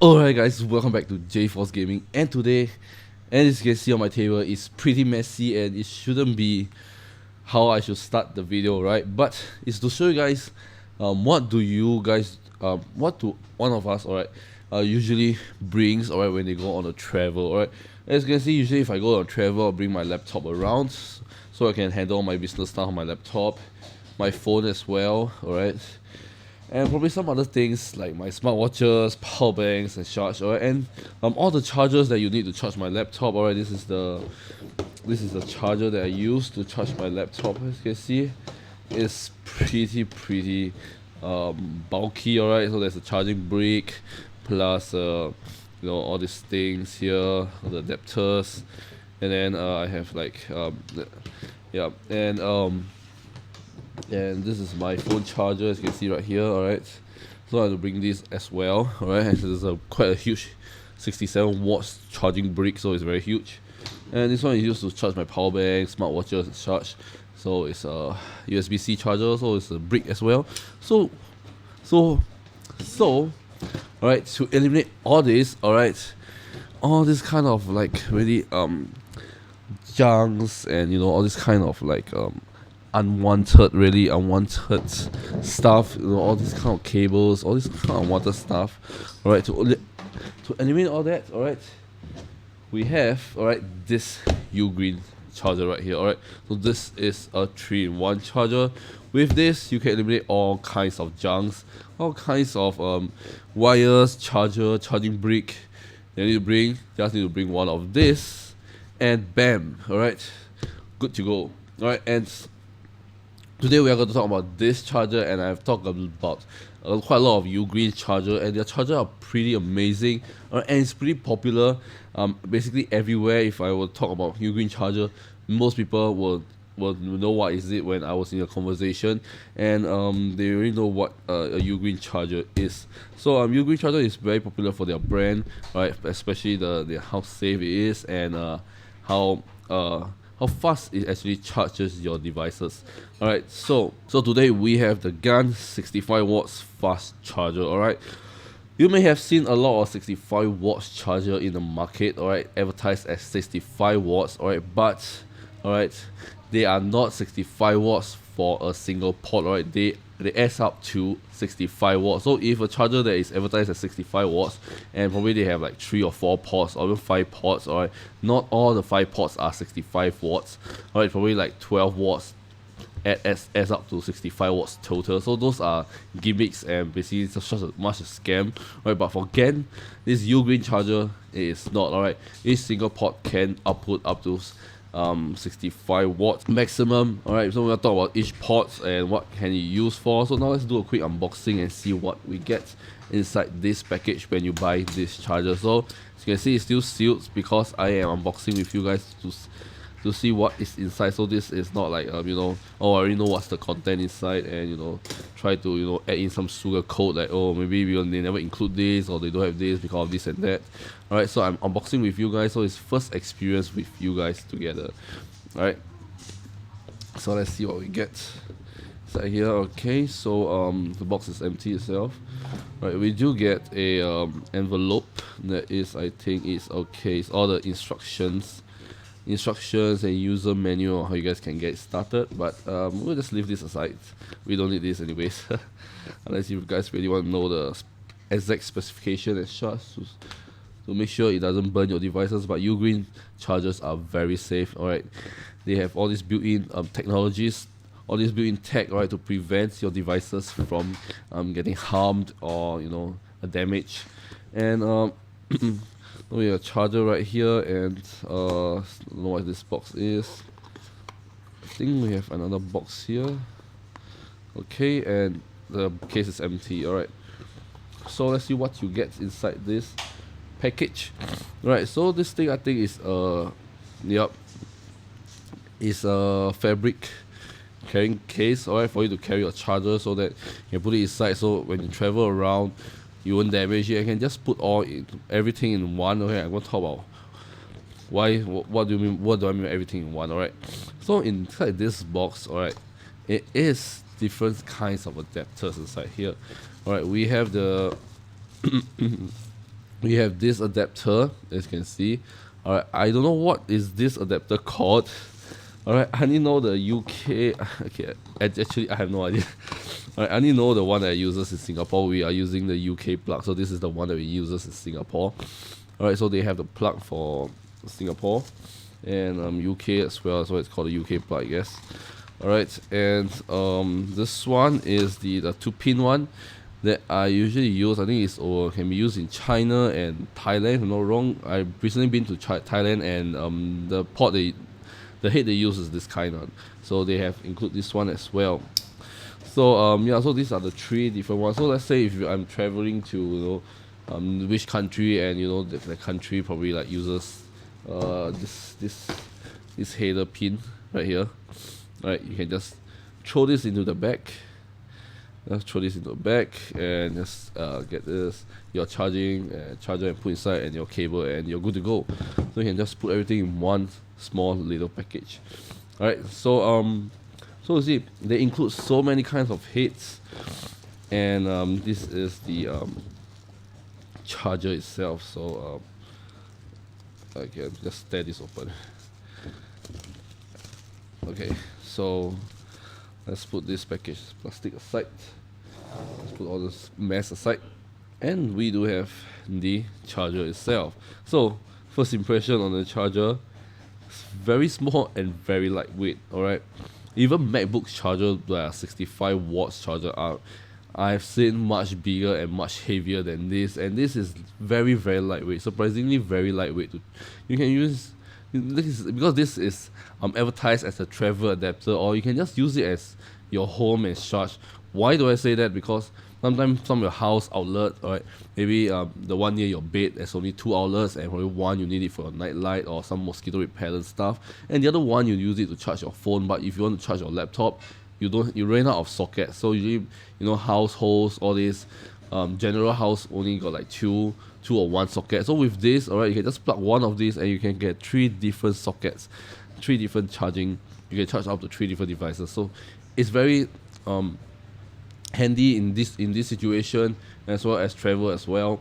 Alright guys, welcome back to JForce Gaming, and today, as you can see on my table, it's pretty messy and it shouldn't be how I should start the video, right? But it's to show you guys what do one of us, alright, usually brings, alright, when they go on a travel, alright? As you can see, usually if I go on a travel, I'll bring my laptop around so I can handle my business stuff on my laptop, my phone as well, alright? And probably some other things like my smartwatches, power banks, and such. Alright, and all the chargers that you need to charge my laptop. Alright, this is the charger that I use to charge my laptop. As you can see, it's pretty bulky. Alright, so there's a charging brick plus all these things here, all the adapters, and then I have like and this is my phone charger, as you can see right here. Alright, so I have to bring this as well. Alright, this is quite a huge 67 watts charging brick, so it's very huge. And this one is used to charge my power bank, smartwatches and such. So it's a USB-C charger, so it's a brick as well. So alright, to eliminate all this, alright, all this kind of like really junks and all this kind of like really unwanted stuff, all these kind of cables, all this kind of unwanted stuff. Alright, to eliminate all that, alright, we have this UGREEN charger right here. Alright, so this is a 3-in-1 charger. With this, you can eliminate all kinds of junks, all kinds of wires, charging brick. You just need to bring one of this, and bam, alright, good to go. Alright, and today we are going to talk about this charger, and I've talked about quite a lot of UGREEN charger, and their charger are pretty amazing, and it's pretty popular basically everywhere. If I will talk about UGREEN charger, most people will know what is it when I was in a conversation, and they already know what a UGREEN charger is. So UGREEN charger is very popular for their brand, right? Especially the how safe it is, and how fast it actually charges your devices. Alright, so today we have the GaN 65 watts fast charger. Alright, you may have seen a lot of 65 watts charger in the market, alright, advertised as 65 watts, alright, but alright, they are not 65 watts for a single port. Alright, they adds up to 65 watts. So if a charger that is advertised as 65 watts, and probably they have like 3 or 4 ports or even 5 ports, alright, not all the 5 ports are 65 watts. Alright, probably like 12 watts adds up to 65 watts total. So those are gimmicks, and basically it's just as much a scam. Right, but for GaN, this UGREEN charger is not. Alright, each single port can output up to 65 watts maximum. Alright, so we're gonna talk about each port and what can you use for. So now let's do a quick unboxing and see what we get inside this package when you buy this charger. So as you can see, it's still sealed because I am unboxing with you guys to see what is inside. So this is not like I already know what's the content inside, and try to add in some sugar coat, like, oh, maybe they never include this, or they don't have this because of this and that. Alright, so I'm unboxing with you guys, so it's first experience with you guys together. Alright, so let's see what we get inside here. Okay, so the box is empty itself. Right, we do get a envelope that is, I think, is okay. It's all the instructions and user manual how you guys can get started, but we'll just leave this aside. We don't need this anyways, unless you guys really want to know the exact specification and such to make sure it doesn't burn your devices. But UGREEN chargers are very safe. Alright, they have all these built-in technologies, all this built-in tech, right, to prevent your devices from getting harmed or damage. And we have a charger right here, and I don't know what this box is. I think we have another box here. Okay, and the case is empty. Alright, so let's see what you get inside this package. Right, so this thing, I think, is a fabric carrying case, alright, for you to carry your charger, so that you can put it inside, so when you travel around you won't damage it. I can just put everything in one. Okay, I'm going to talk about what do I mean by everything in one. Alright, so inside this box, alright, it is different kinds of adapters inside here. Alright, we have the we have this adapter, as you can see. Alright, I don't know what is this adapter called. Alright, I only know the UK. Okay, actually I have no idea. Alright, I only know the one that uses in Singapore. We are using the UK plug, so this is the one that we uses in Singapore. Alright, so they have the plug for Singapore and UK as well, so it's called the UK plug, I guess. Alright, and this one is the 2-pin one that I usually use. I think it's can be used in China and Thailand, if I'm not wrong. I've recently been to Thailand, and the head they use is this kind one, so they have include this one as well. So yeah, so these are the 3 different ones. So let's say if I'm traveling to which country, and the country probably like uses this header pin right here. Right, you can just throw this into the bag. Just throw this into the bag and just get your charger and put inside, and your cable, and you're good to go. So you can just put everything in one small little package. Alright, so you see they include so many kinds of heads, and this is the charger itself. So I can just tear this open. Okay, so let's put this package plastic aside. Let's put all this mess aside, and we do have the charger itself. So first impression on the charger, it's very small and very lightweight. Alright, even MacBook's charger, like 65 watts charger, I've seen much bigger and much heavier than this, and this is very lightweight, surprisingly very lightweight. You can use because this is advertised as a travel adapter, or you can just use it as your home and such. Why do I say that? Because sometimes from your house outlet, alright, maybe the one near your bed, there's only 2 outlets, and probably one you need it for your night light or some mosquito repellent stuff, and the other one you use it to charge your phone. But if you want to charge your laptop, you ran out of sockets. So usually, households, all this general house only got like two or one socket. So with this, alright, you can just plug one of these, and you can get 3 different sockets, 3 different charging. You can charge up to 3 different devices. So it's very handy in this situation, as well as travel as well.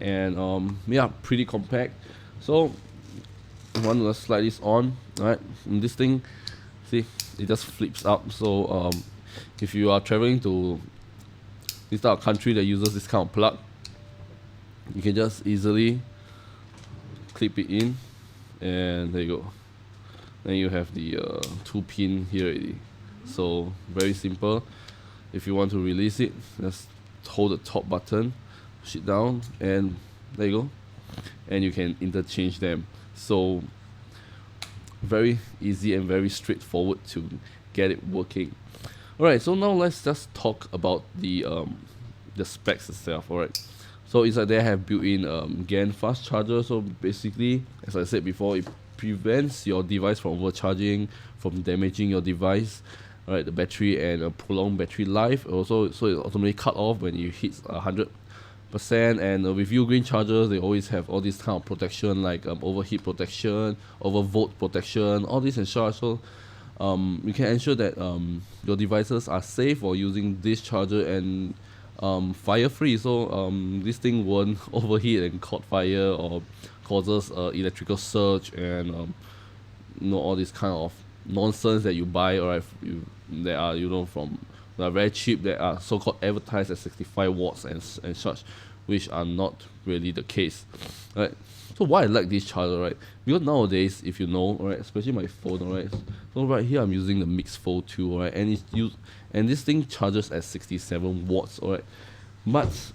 And yeah, pretty compact. So I want to slide this on. Alright, and this thing, see, it just flips up. So if you are traveling to this type of country that uses this kind of plug, you can just easily clip it in, and there you go. Then you have the 2-pin here already. So very simple. If you want to release it, just hold the top button, push it down, and there you go. And you can interchange them. So very easy and very straightforward to get it working. Alright, so now let's just talk about the specs itself. Alright, so inside there have built-in GaN fast charger. So basically, as I said before, it prevents your device from overcharging, from damaging your device, right, the battery, and a prolonged battery life. Also, so it automatically cut off when you hit 100%. And with UGREEN chargers, they always have all this kind of protection, like overheat protection, overvolt protection, all this and such. So you can ensure that your devices are safe while using this charger, and fire free. So this thing won't overheat and caught fire, or causes electrical surge, and all this kind of nonsense that you buy, or that are from that are very cheap, that are so-called advertised as 65 watts and such, which are not really the case. Right. So why I like this charger, right? Because nowadays, if you know, right, especially my phone, right. So right here I'm using the Mix Fold 2, right, and this thing charges at 67 watts, alright. But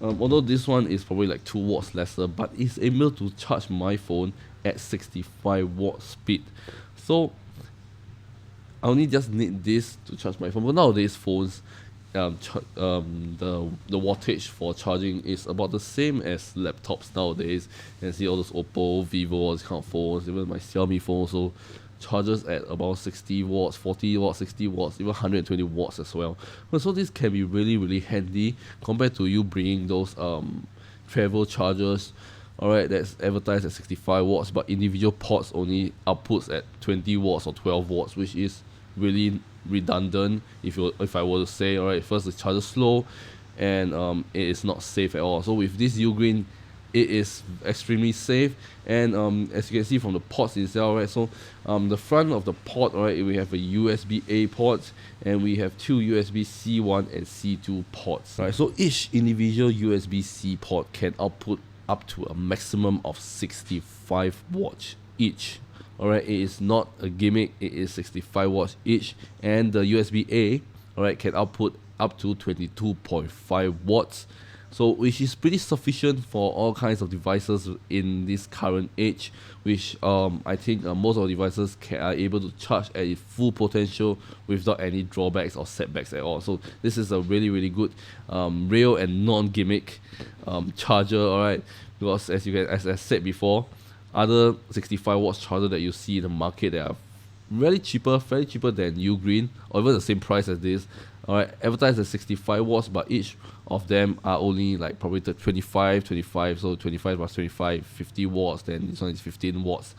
although this one is probably like 2 watts lesser, but it's able to charge my phone at 65 watt speed. So I only just need this to charge my phone. But nowadays phones, the wattage for charging is about the same as laptops nowadays. You can see all those Oppo, Vivo, all these kind of phones. Even my Xiaomi phone also charges at about 60 watts, 40 watts, 60 watts, even 120 watts as well. So this can be really handy compared to you bringing those travel chargers, alright, that's advertised at 65 watts, but individual ports only outputs at 20 watts or 12 watts, which is really redundant. If I were to say, alright, first the charger slow, and it is not safe at all. So with this UGREEN it is extremely safe. And as you can see from the ports itself, right, so the front of the port, right, we have a USB-A port, and we have two USB-C 1 and C2 ports, right. So each individual USB-C port can output up to a maximum of 65 watts each. Alright, it is not a gimmick, it is 65 watts each, and the USB-A, alright, can output up to 22.5 watts, so which is pretty sufficient for all kinds of devices in this current age, which I think most of the devices are able to charge at its full potential without any drawbacks or setbacks at all. So this is a really good real and non-gimmick charger, alright, because as I said before, other 65 watts charger that you see in the market that are fairly cheaper than UGREEN, or even the same price as this, alright, advertised at 65 watts, but each of them are only like probably 25, so 25 plus 25, 50 watts, then this one is 15 watts,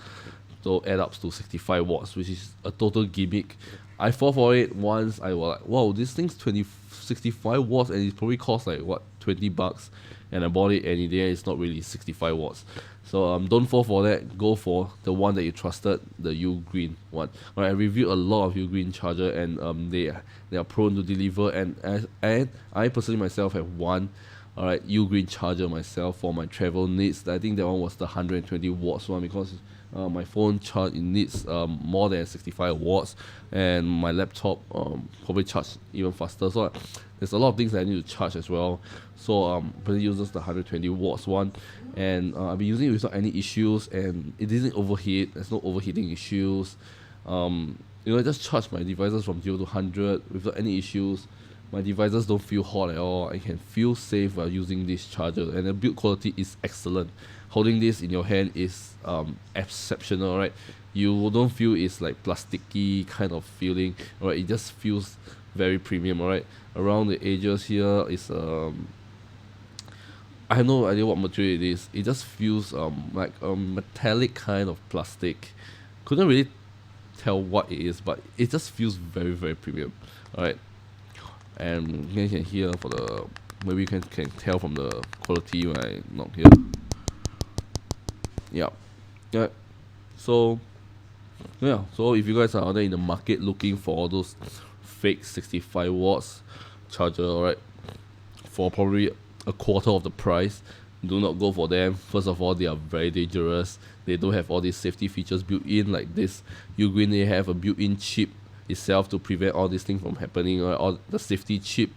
so add up to 65 watts, which is a total gimmick. I fall for it once. I was like, wow, this thing's 65 watts, and it probably costs like what, $20, and I bought it, and in the end it's not really 65 watts. So don't fall for that. Go for the one that you trusted, the UGREEN one. Alright, I reviewed a lot of UGREEN charger, and they are prone to deliver, and I personally myself have one UGREEN charger myself for my travel needs. I think that one was the 120 watts one, because my phone charge, it needs more than 65 watts, and my laptop probably charge even faster. So there's a lot of things that I need to charge as well. So but it uses the 120 watts one, and I've been using it without any issues, and it doesn't overheat. There's no overheating issues. I just charge my devices from 0 to 100 without any issues. My devices don't feel hot at all. I can feel safe while using this charger, and the build quality is excellent. Holding this in your hand is exceptional, right? You don't feel it's like plasticky kind of feeling, right? It just feels very premium, right? Around the edges here is I have no idea what material it is. It just feels like a metallic kind of plastic. Couldn't really tell what it is, but it just feels very premium. Alright. And you can hear for the, maybe you can tell from the quality when I knock here. Yeah. So if you guys are out there in the market looking for all those fake 65 watts charger, alright, for probably a quarter of the price, do not go for them. First of all, they are very dangerous. They don't have all these safety features built in like this. UGREEN, they have a built-in chip itself to prevent all these things from happening, right? All the safety chip,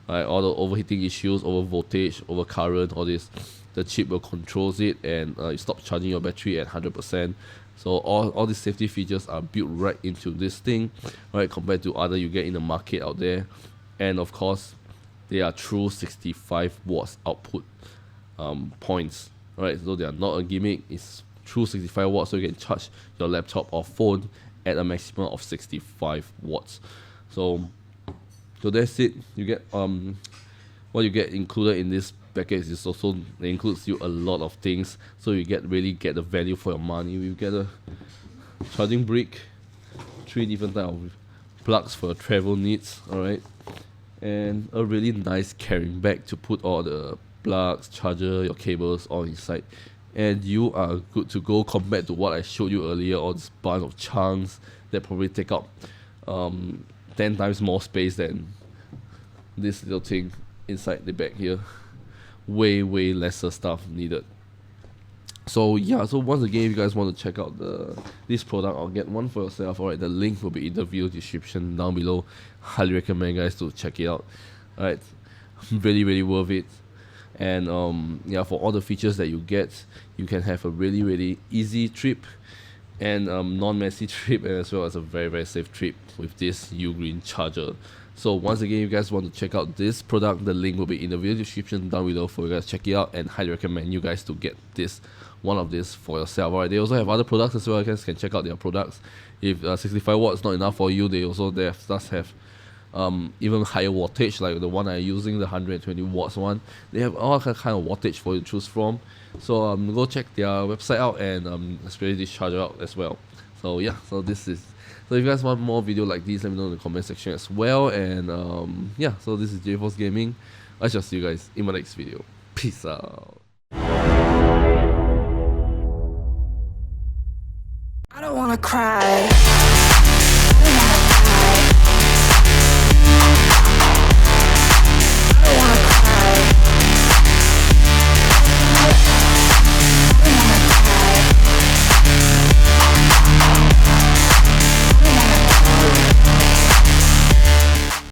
right? All the overheating issues, over voltage, over current, all this, the chip will controls it, and it stops charging your battery at 100%. So all these safety features are built right into this thing, right, compared to other you get in the market out there. And of course, they are true 65 watts output points, right? So they are not a gimmick. It's true 65 watts, so you can charge your laptop or phone at a maximum of 65 watts. So that's it. You get what you get included in this package is also, it includes you a lot of things, so you really get the value for your money. You get a charging brick, 3 different type of plugs for your travel needs, alright, and a really nice carrying bag to put all the plugs, charger, your cables all inside, and you are good to go compared to what I showed you earlier, all this bunch of chunks that probably take up 10 times more space than this little thing inside the bag here. Way lesser stuff needed. So yeah, so once again, if you guys want to check out this product or get one for yourself, alright, the link will be in the video description down below. Highly recommend you guys to check it out. Alright, really worth it. And yeah, for all the features that you get, you can have a really easy trip and non-messy trip, and as well as a very safe trip with this UGREEN charger. So once again, if you guys want to check out this product, the link will be in the video description down below for you guys to check it out, and highly recommend you guys to get one of this for yourself. Alright, they also have other products as well. You guys can check out their products. If 65 watts is not enough for you, they also does have even higher wattage, like the one I'm using, the 120 watts one. They have all kind of wattage for you to choose from. So go check their website out, and especially this charger out as well. So yeah, so if you guys want more video like this, let me know in the comment section as well. And yeah, so this is 𝖩forcegaming. I shall see you guys in my next video. Peace out. cried.